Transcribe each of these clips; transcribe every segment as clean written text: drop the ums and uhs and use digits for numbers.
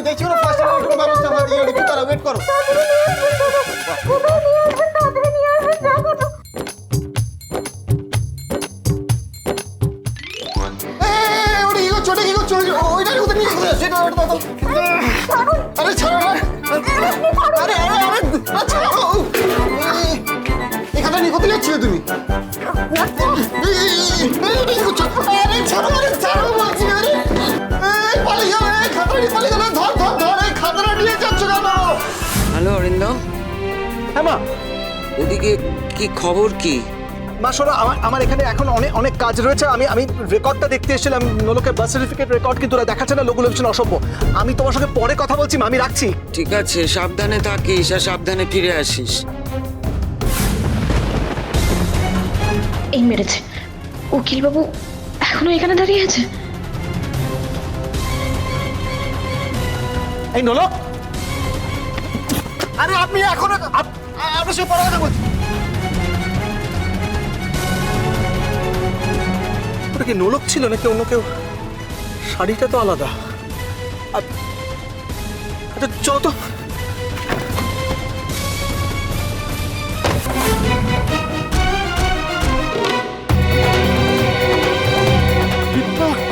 দেখছি ওরা ফার্স্ট এডের কোনো ব্যবস্থা হয় দিয়ে একটু তারা ওয়েট করো। আরে ছাড়ো না, আরে আরে আরে ছাড়ো, এখানে নিয়ে কোথায় যাচ্ছিলে তুমি? আরে ছাড়ো, আরে ছাড়ো বলছি, আরে পালিয়ে গেল, খাতাটা পালিয়ে গেল, ধর ধর ধর, এই খাতাটা নিয়ে যাচ্ছ কেন? হ্যালো অরিন্দম, হ্যাঁ মা। ওদিকে কি খবর কি? মা শোনো, আমার এখানে এখন অনেক কাজ রয়েছে। আমি রেকর্ডটা দেখতে এসেছিলাম, নোলকের বার্থ সার্টিফিকেট রেকর্ড, কিন্তু ওরা দেখাচ্ছে না, লোকগুলো ভীষণ অসভ্য। আমি তোমার সঙ্গে পরে কথা বলছি মা, আমি রাখছি। ঠিক আছে, সাবধানে থাকিস আর সাবধানে ফিরে আসিস। এই মেরেছে উকিল বাবু, এখনো এখানে দাঁড়িয়ে আছে? এই নোলক, আরে আপনি এখনো আপনার সঙ্গে পরে কথা বলছি। ওটা কি নোলক ছিল নাকি অন্য কেউ? শাড়িটা তো আলাদা। আচ্ছা চলো তো।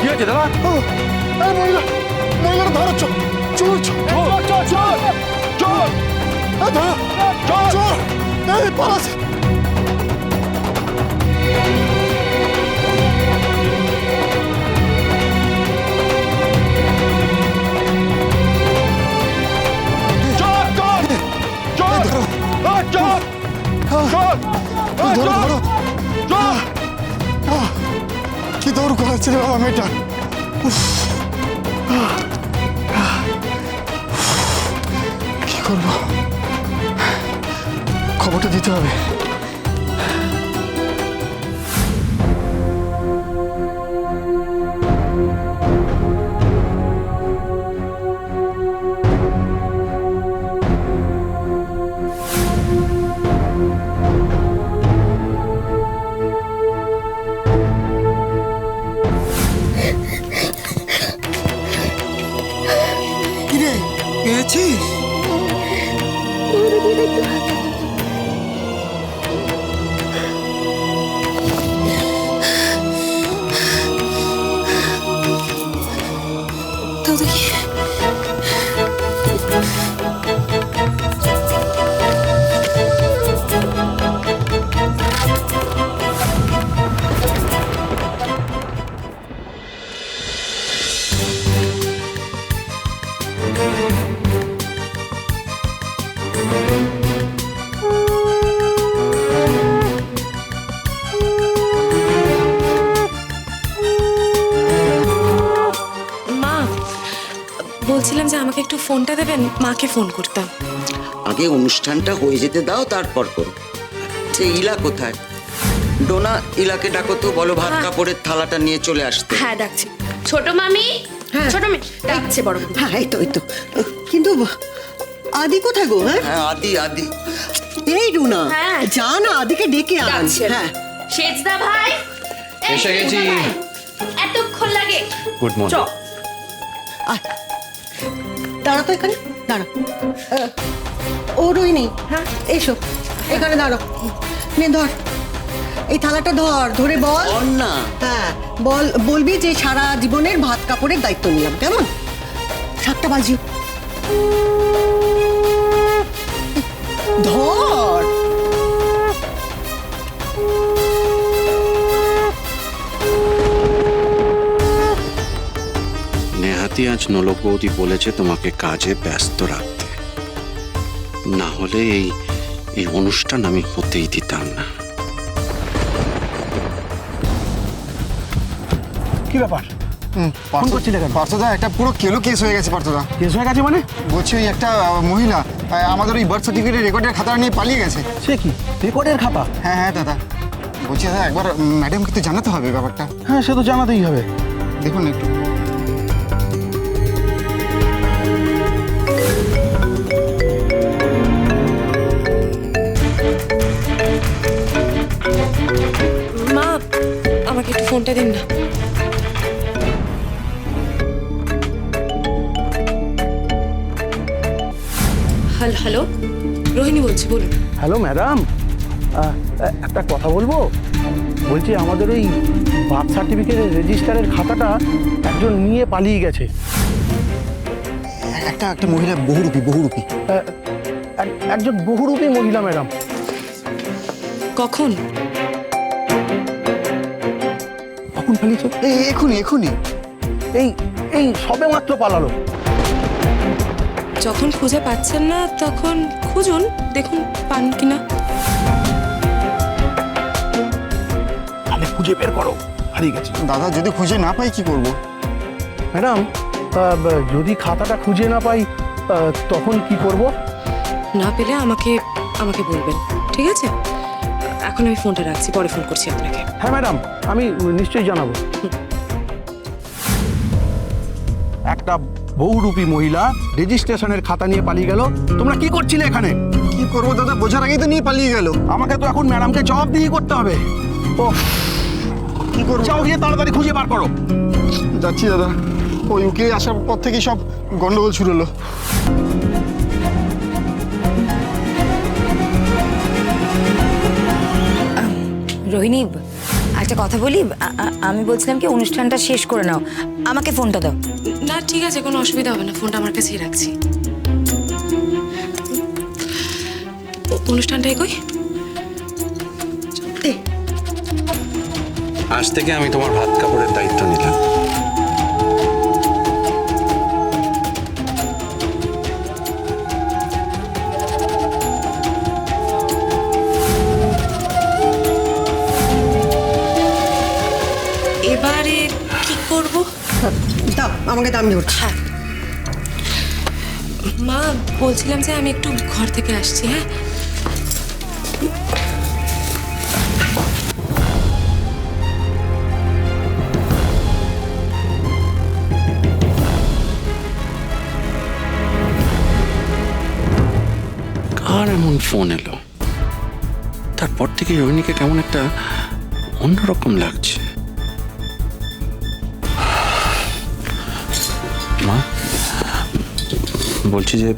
কি হয়েছে দাদা? মহিলাটা ধরো, চোর চোর চোর চোর চোর চোর, ধরো চোর চোর, এই পালাচ্ছে। কি দৌড় করাচ্ছে রে বাবা মেয়েটা! কি করব, খবরটা দিতে হবে। পেয়েছিস? তাও দেখি। বলছিলাম যে আমাকে একটু ফোনটা দেবেন, মাকে ফোন করতাম। আগে অনুষ্ঠানটা হয়ে যেতে দাও, তারপর করো। সে ইলা কোথায়? ডোনা, ইলাকে ডাকো তো, বলো ভাত কাপড়ের থালাটা নিয়ে চলে আসতে। হ্যাঁ ডাকছি। ছোট মামি, ছোট মামি ডাকছে বড়। হ্যাঁ এই তো কিন্তু আদি কোথায় গো? হ্যাঁ আদি, আদি এই রুনা, হ্যাঁ। যা না আদিকে ডেকে আন। ডাকছে। হ্যাঁ সেজদা ভাই, এসে গেছি। এতক্ষণ লাগে? Good morning. আয়, দাঁড়া তো এখানে, দাঁড়া। ও রোহিণী, হ্যাঁ এসো এখানে দাঁড়ো, নে ধর এই থালাটা, ধরে বল। না হ্যাঁ বলবি যে সারা জীবনের ভাত কাপড়ের দায়িত্ব নিলাম, কেমন? 7টা বাজিও, ধর। নেহাতি আজ নোলক বৌদি বলেছে তোমাকে কাজে ব্যস্ত রাখতে, না হলে এই অনুষ্ঠান আমি হতেই দিতাম না। কি ব্যাপার? ফোন করছিলে কেন? পার্থদা, একটা পুরো কেলো কেস হয়ে গেছে পার্থদা। কেস হয়ে গেছে মানে? বলছি ওই একটা মহিলা আমাদের ওই বার্থ সার্টিফিকেটের রেকর্ডের খাতা নিয়ে পালিয়ে গেছে। সে কি রেকর্ডের খাতা? হ্যাঁ হ্যাঁ দাদা, বলছি দাদা একবার ম্যাডামকে তো জানাতে হবে ব্যাপারটা। হ্যাঁ সে তো জানাতেই হবে। দেখুন একটু। মা আমাকে একটু ফোনটা দিন না। হ্যালো রোহিণী বলছি, বলুন। হ্যালো ম্যাডাম, একটা কথা বলবো। বলছি আমাদের ওই বার্থ সার্টিফিকেটের রেজিস্টারের খাতাটা একজন নিয়ে পালিয়ে গেছে। একটা মহিলা বহুরূপী একজন বহুরূপী মহিলা ম্যাডাম। কখন? কখন পালিয়েছে? এখুনি এই সবে মাত্র পালালো। যখন খুঁজে পাচ্ছেন না তখন খুঁজুন, দেখুন পান কিনা। তাহলে খুঁজে বের করো, হারিয়ে গেছে। দাদা যদি খুঁজে না পাই কি করব? ম্যাডাম, যদি খাতাটা খুঁজে না পাই তখন কি করব? না পেলে আমাকে বলবেন, ঠিক আছে? এখন আমি ফোনটা রাখছি, পরে ফোন করছি আপনাকে। হ্যাঁ ম্যাডাম, আমি নিশ্চয়ই জানাবো। একটা বহুরূপী মহিলা রেজিস্ট্রেশনের খাতা নিয়ে পালিয়ে গেল। তোমরা কি করছিলে এখানে? কি করব দাদা, বোঝার আগেই তো নিয়ে পালিয়ে গেল। আমাকে তো এখন ম্যাডামকে জবাবদিহি করতে হবে। ও কি করব? যাও গিয়ে তাড়াতাড়ি খুঁজে বার করো। যাচ্ছি দাদা, ওই উকিল আসার পর থেকেই সব গন্ডগোল শুরু হলো। রোহিণী, একটা কথা বলি। আমি বলছিলাম কি, অনুষ্ঠানটা শেষ করে নাও, আমাকে ফোনটা দাও। না ঠিক আছে, কোনো অসুবিধা হবে না, ফোনটা আমার কাছেই রাখছি। অনুষ্ঠানটা এগোই। আজ থেকে আমি তোমার ভাত কাপড়ের দায়িত্ব নিলাম। এবারে কি করব? দাও আমাকে দাম দেবো। হ্যাঁ মা, বলছিলাম যে আমি একটু ঘর থেকে আসছি। হ্যাঁ কার এমন ফোন এলো? তারপর থেকে রোহিণীকে কেমন একটা অন্যরকম লাগছে। মা, বলছি যে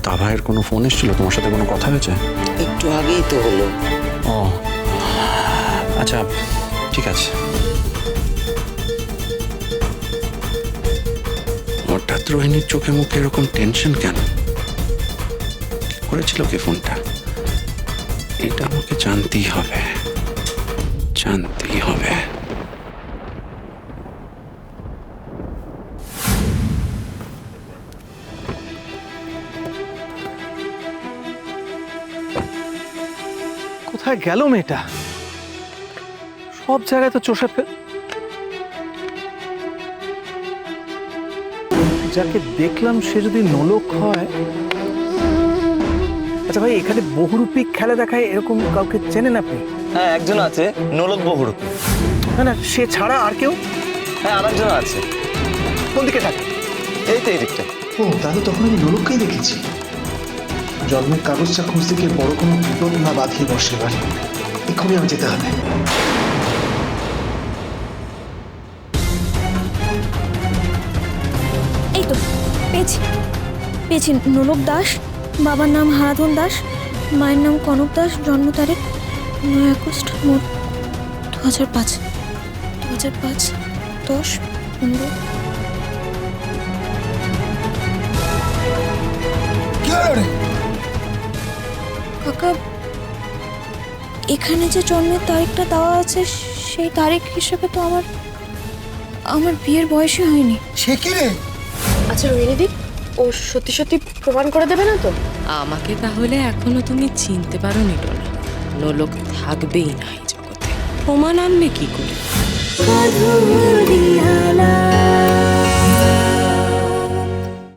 তাভাইয়ের কোনো ফোন এসেছিল? তোমার সাথে কোনো কথা হয়েছে? একটু আগেই তো হলো। ও আচ্ছা, ঠিক আছে। হঠাৎ রোহিণীর চোখে মুখে এরকম টেনশন কেন? কি করেছিল কে ফোনটা? এটা আমাকে জানতেই হবে। কোথায় গেল মেয়েটা? সব জায়গায় তো চষে যাকে দেখলাম সে যদি নোলক হয়। আচ্ছা ভাই, এখানে বহুরূপী খেলা দেখায় এরকম কাউকে চেনেন আপনি? হ্যাঁ, একজন আছে নোলক বহুরূপী। না, সে ছাড়া আর কেউ? হ্যাঁ, আরেকজন আছে। কোন দিকে থাকে? এই তো এই দিকটা। ও দাদু, তখন আমি নোলককেই দেখেছি। জন্মের কাগজটা খুঁজতে গিয়ে বড় কোনো বিপদ না বাঁধিয়ে বসে। এবার এক্ষুনি আমি যেতে হবে। এই তো পেয়েছি নোলক দাস, বাবার নাম হারাধন দাস, মায়ের নাম কনক দাস, জন্ম তারিখ 9 আগস্ট, মোট 2005 10 15। কাকা, এখানে যে জন্মের তারিখটা দেওয়া আছে সেই তারিখ হিসেবে তো আমার বিয়ের বয়সই হয়নি। সে কি রে? আচ্ছা রোহিণীদি, ও সত্যি সত্যি প্রমাণ করে দেবে না তো? আমাকে তাহলে এখনো তুমি চিনতে পারো নি ডোনা। নোলক থাকবেই না এই জগতে, প্রমাণ আনবে কি করে?